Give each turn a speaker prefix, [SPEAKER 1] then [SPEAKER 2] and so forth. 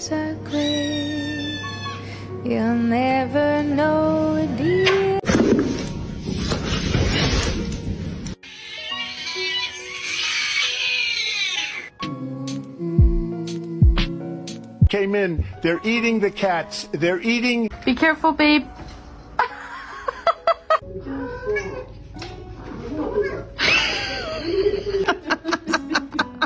[SPEAKER 1] skies are gray. You'll never know, dear.
[SPEAKER 2] Came in, they're eating the cats, they're eating.
[SPEAKER 3] Be careful, babe.